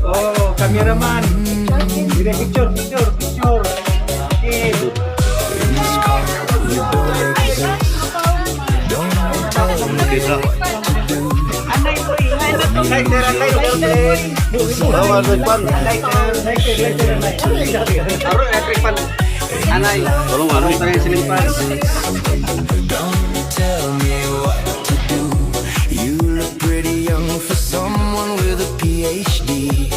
Oh, cameraman. Picture. Okay. Anay, tolong ano yung tayong sinimpan. Don't tell me what to do. You look pretty young for someone with a PhD.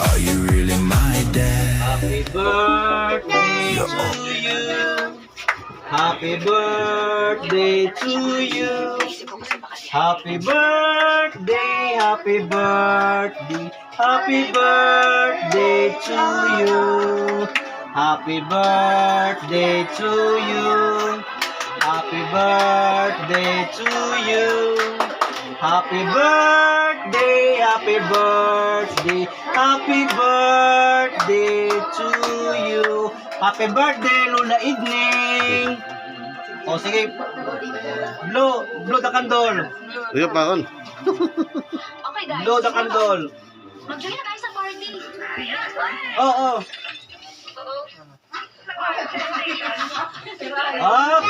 Are you really my dad? Happy birthday to you. Happy birthday to you. Happy birthday, happy birthday, happy birthday to you. Happy birthday to you. Happy birthday to you. Happy birthday, happy birthday, happy birthday to you. Happy birthday, Lula Igning. O sige, blow the candle. Uyo pa kon. Okay guys, Blow the candle. mag-join na tayo sa party. Oo. Okay.